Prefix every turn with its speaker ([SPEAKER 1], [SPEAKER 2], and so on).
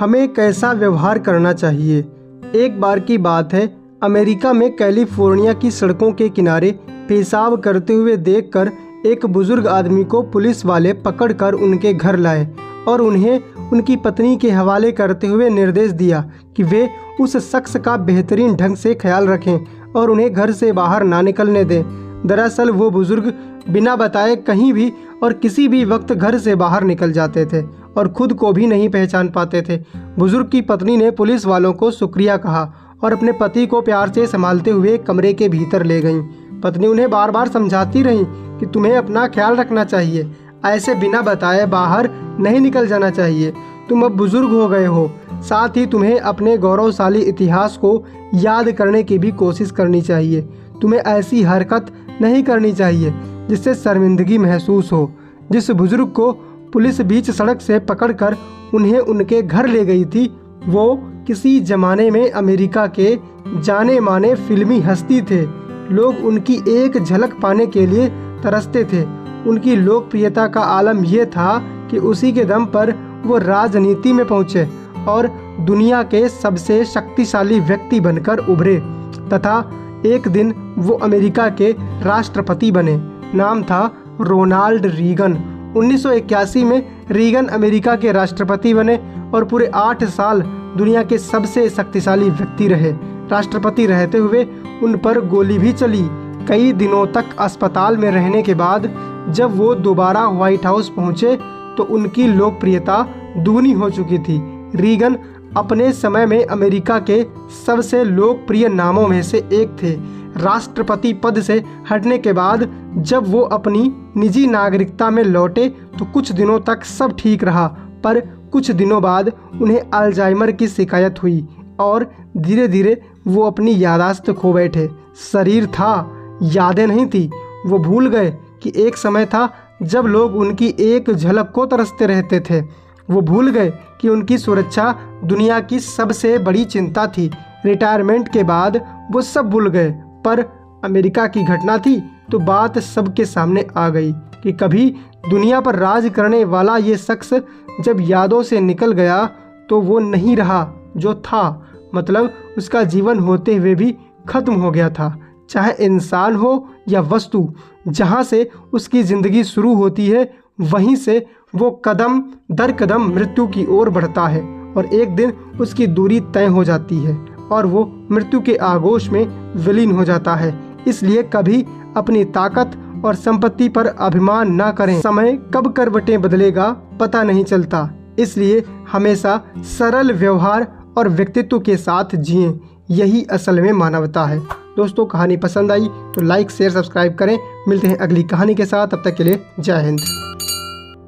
[SPEAKER 1] हमें कैसा व्यवहार करना चाहिए। एक बार की बात है, अमेरिका में कैलिफोर्निया की सड़कों के किनारे पेशाब करते हुए देखकर एक बुजुर्ग आदमी को पुलिस वाले पकड़कर उनके घर लाए और उन्हें उनकी पत्नी के हवाले करते हुए निर्देश दिया कि वे उस शख्स का बेहतरीन ढंग से ख्याल रखें और उन्हें घर से बाहर ना निकलने दें। दरअसल वो बुजुर्ग बिना बताए कहीं भी और किसी भी वक्त घर से बाहर निकल जाते थे और खुद को भी नहीं पहचान पाते थे। बुजुर्ग की पत्नी ने पुलिस वालों को शुक्रिया कहा और अपने पति को प्यार से संभालते हुए कमरे के भीतर ले गईं। पत्नी उन्हें बार बार समझाती रही कि तुम्हें अपना ख्याल रखना चाहिए, ऐसे बिना बताए बाहर नहीं निकल जाना चाहिए। तुम अब बुजुर्ग हो गए हो, साथ ही तुम्हें अपने गौरवशाली इतिहास को याद करने की भी कोशिश करनी चाहिए। तुम्हें ऐसी हरकत नहीं करनी चाहिए जिससे शर्मिंदगी महसूस हो। जिस बुजुर्ग को पुलिस बीच सड़क से पकड़कर उन्हें उनके घर ले गई थी, वो किसी जमाने में अमेरिका के जाने माने फिल्मी हस्ती थे। लोग उनकी एक झलक पाने के लिए तरसते थे। उनकी लोकप्रियता का आलम यह था कि उसी के दम पर वो राजनीति में पहुंचे और दुनिया के सबसे शक्तिशाली व्यक्ति बनकर उभरे तथा एक दिन वो अमेरिका के राष्ट्रपति बने। नाम था रोनाल्ड रीगन। 1981 में रीगन अमेरिका के राष्ट्रपति बने और पूरे 8 साल दुनिया के सबसे शक्तिशाली व्यक्ति रहे। राष्ट्रपति रहते हुए उन पर गोली भी चली। कई दिनों तक अस्पताल में रहने के बाद जब वो दोबारा व्हाइट हाउस पहुंचे तो उनकी लोकप्रियता दुगनी हो चुकी थी। रीगन अपने समय में अमेरिका के सबसे लोकप्रिय नामों में से एक थे। राष्ट्रपति पद से हटने के बाद जब वो अपनी निजी नागरिकता में लौटे तो कुछ दिनों तक सब ठीक रहा, पर कुछ दिनों बाद उन्हें अल्जाइमर की शिकायत हुई और धीरे धीरे वो अपनी याददाश्त खो बैठे। शरीर था, यादें नहीं थी। वो भूल गए कि एक समय था जब लोग उनकी एक झलक को तरसते रहते थे। वो भूल गए कि उनकी सुरक्षा दुनिया की सबसे बड़ी चिंता थी। रिटायरमेंट के बाद वो सब भूल गए, पर अमेरिका की घटना थी तो बात सबके सामने आ गई कि कभी दुनिया पर राज करने वाला ये शख्स जब यादों से निकल गया तो वो नहीं रहा जो था। मतलब उसका जीवन होते हुए भी खत्म हो गया था। चाहे इंसान हो या वस्तु, जहाँ से उसकी ज़िंदगी शुरू होती है वहीं से वो कदम दर कदम मृत्यु की ओर बढ़ता है और एक दिन उसकी दूरी तय हो जाती है और वो मृत्यु के आगोश में विलीन हो जाता है। इसलिए कभी अपनी ताकत और संपत्ति पर अभिमान ना करें। समय कब करवटें बदलेगा पता नहीं चलता, इसलिए हमेशा सरल व्यवहार और व्यक्तित्व के साथ जिएं। यही असल में मानवता है। दोस्तों, कहानी पसंद आई तो लाइक शेयर सब्सक्राइब करें। मिलते हैं अगली कहानी के साथ, तब तक के लिए जय हिंद।